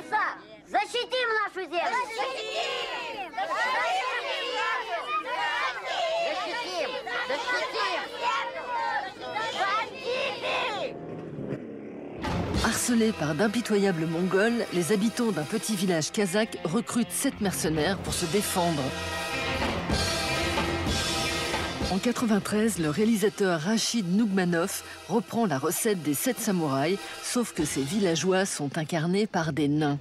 Бориса! Защитим нашу землю! Защитим! Защитим! Harcelés par d'impitoyables Mongols, les habitants d'un petit village kazakh recrutent 7 mercenaires pour se défendre. En 93, le réalisateur Rachid Nougmanov reprend la recette des 7 samouraïs, sauf que ces villageois sont incarnés par des nains.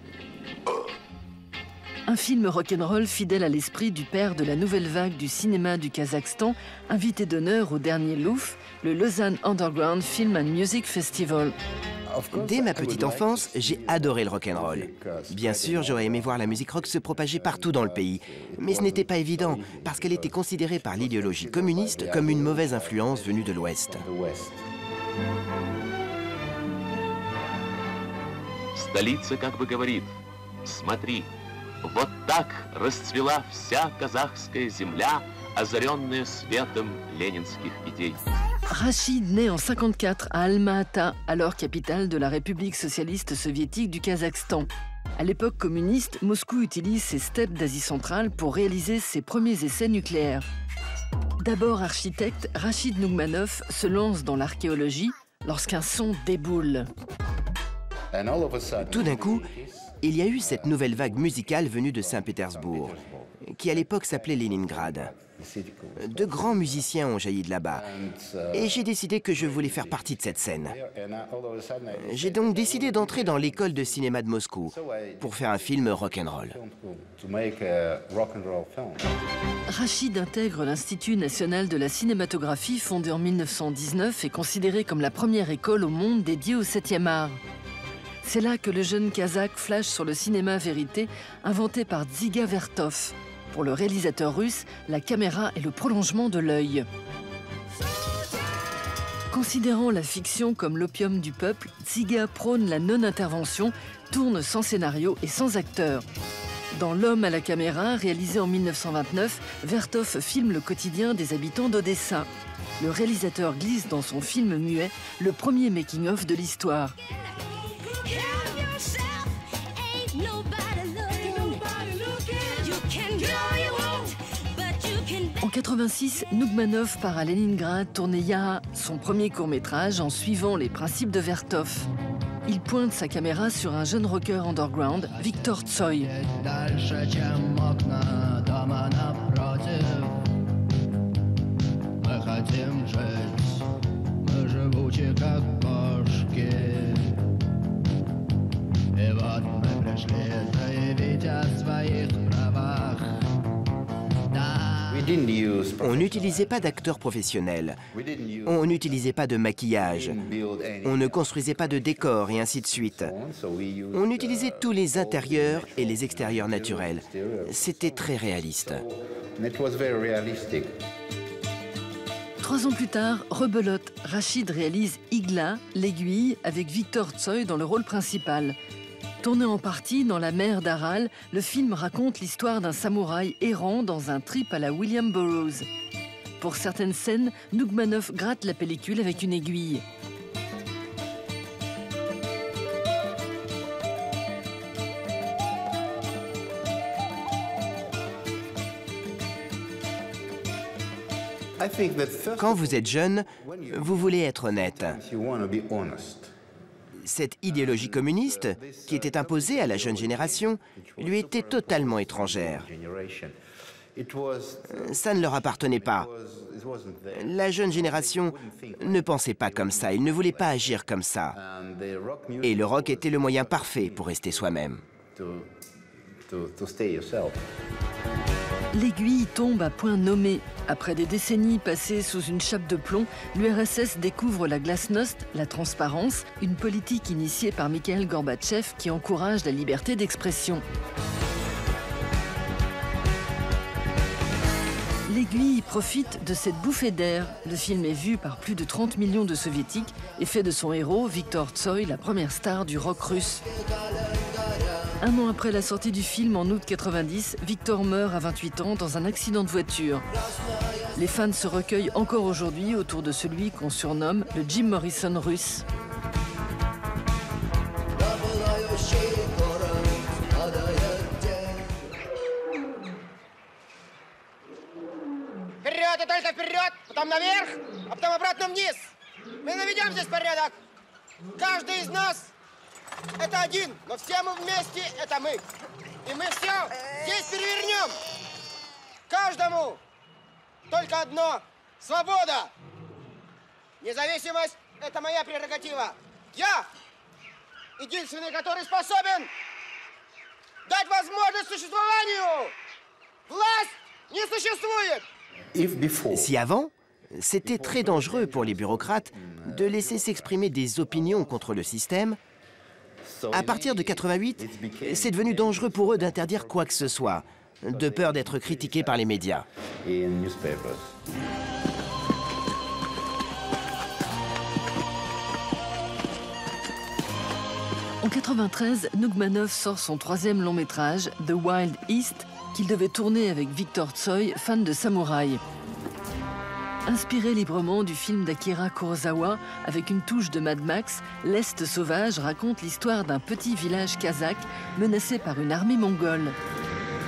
Un film rock'n'roll fidèle à l'esprit du père de la nouvelle vague du cinéma du Kazakhstan, invité d'honneur au dernier Louvre, le Lausanne Underground Film and Music Festival. Dès ma petite enfance, j'ai adoré le rock'n'roll. Bien sûr, j'aurais aimé voir la musique rock se propager partout dans le pays. Mais ce n'était pas évident, parce qu'elle était considérée par l'idéologie communiste comme une mauvaise influence venue de l'Ouest. Столица как бы говорит: смотри, вот так расцвела вся казахская земля, озаренная светом ленинских идей. Rachid naît en 1954 à Alma-Ata, alors capitale de la République socialiste soviétique du Kazakhstan. À l'époque communiste, Moscou utilise ses steppes d'Asie centrale pour réaliser ses premiers essais nucléaires. D'abord architecte, Rachid Nougmanov se lance dans l'archéologie lorsqu'un son déboule. Tout d'un coup, il y a eu cette nouvelle vague musicale venue de Saint-Pétersbourg, qui à l'époque s'appelait Leningrad. De grands musiciens ont jailli de là-bas, et j'ai décidé que je voulais faire partie de cette scène. J'ai donc décidé d'entrer dans l'école de cinéma de Moscou pour faire un film rock'n'roll. Rachid intègre l'Institut national de la cinématographie, fondé en 1919 et considéré comme la première école au monde dédiée au 7e art. C'est là que le jeune Kazakh flash sur le cinéma vérité, inventé par Dziga Vertov. Pour le réalisateur russe, la caméra est le prolongement de l'œil. Considérant la fiction comme l'opium du peuple, Dziga prône la non-intervention, tourne sans scénario et sans acteur. Dans L'homme à la caméra, réalisé en 1929, Vertov filme le quotidien des habitants d'Odessa. Le réalisateur glisse dans son film muet le premier making-of de l'histoire. En 1986, Nougmanov part à Leningrad tourner Yaha, son premier court-métrage, en suivant les principes de Vertov. Il pointe sa caméra sur un jeune rocker underground, Viktor Tsoi. On n'utilisait pas d'acteurs professionnels, on n'utilisait pas de maquillage, on ne construisait pas de décors et ainsi de suite. On utilisait tous les intérieurs et les extérieurs naturels. C'était très réaliste. 3 ans plus tard, rebelote, Rachid réalise Igla, l'aiguille, avec Viktor Tsoi dans le rôle principal. Tourné en partie dans la mer d'Aral, le film raconte l'histoire d'un samouraï errant dans un trip à la William Burroughs. Pour certaines scènes, Nougmanov gratte la pellicule avec une aiguille. Quand vous êtes jeune, vous voulez être honnête. Cette idéologie communiste, qui était imposée à la jeune génération, lui était totalement étrangère. Ça ne leur appartenait pas. La jeune génération ne pensait pas comme ça, ils ne voulaient pas agir comme ça. Et le rock était le moyen parfait pour rester soi-même. L'aiguille tombe à point nommé. Après des décennies passées sous une chape de plomb, l'URSS découvre la glasnost, la transparence, une politique initiée par Mikhaïl Gorbatchev qui encourage la liberté d'expression. L'aiguille profite de cette bouffée d'air. Le film est vu par plus de 30 millions de soviétiques et fait de son héros, Viktor Tsoi, la première star du rock russe. Un an après la sortie du film, en août 90, Viktor meurt à 28 ans dans un accident de voiture. Les fans se recueillent encore aujourd'hui autour de celui qu'on surnomme le Jim Morrison russe. это вперед, потом наверх, а потом обратно вниз. Мы наведем здесь порядок. Каждый из нас это один, но все мы вместе это мы. И мы все здесь перевернем. Каждому только одно – свобода. Независимость – это моя прерогатива. Я единственный, который способен дать возможность существованию. Власть не существует. Si avant, c'était très dangereux pour les bureaucrates de laisser s'exprimer des opinions contre le système, à partir de 88, c'est devenu dangereux pour eux d'interdire quoi que ce soit, de peur d'être critiqués par les médias. En 93, Nougmanov sort son troisième long métrage, The Wild East, qu'il devait tourner avec Victor Tsoi, fan de samouraï. Inspiré librement du film d'Akira Kurosawa, avec une touche de Mad Max, L'Est sauvage raconte l'histoire d'un petit village kazakh menacé par une armée mongole.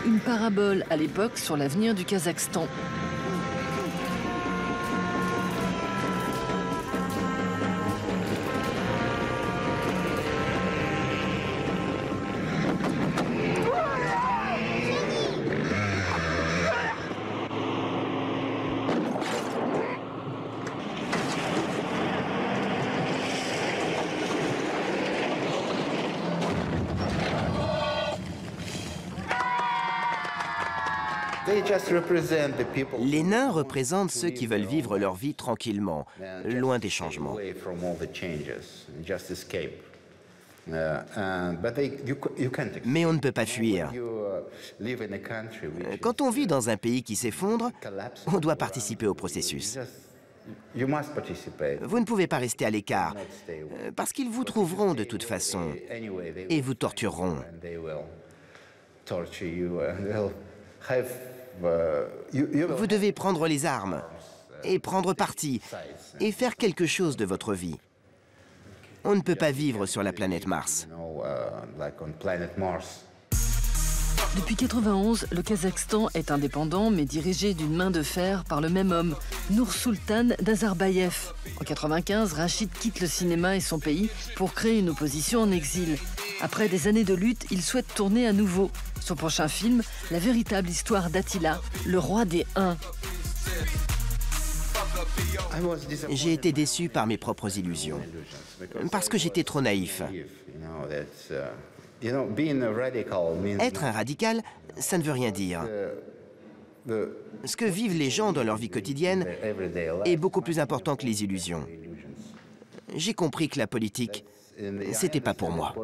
Une parabole à l'époque sur l'avenir du Kazakhstan. Les nains représentent ceux qui veulent vivre leur vie tranquillement, loin des changements. Mais on ne peut pas fuir. Quand on vit dans un pays qui s'effondre, on doit participer au processus. Vous ne pouvez pas rester à l'écart, parce qu'ils vous trouveront de toute façon et vous tortureront. Vous devez prendre les armes et prendre parti et faire quelque chose de votre vie. On ne peut pas vivre sur la planète Mars. Depuis 1991, le Kazakhstan est indépendant mais dirigé d'une main de fer par le même homme, Noursultan Nazarbayev. En 1995, Rachid quitte le cinéma et son pays pour créer une opposition en exil. Après des années de lutte, il souhaite tourner à nouveau. Son prochain film, la véritable histoire d'Attila, le roi des Huns. J'ai été déçu par mes propres illusions, parce que j'étais trop naïf. Être un radical, ça ne veut rien dire. Ce que vivent les gens dans leur vie quotidienne est beaucoup plus important que les illusions. J'ai compris que la politique, c'était pas pour moi.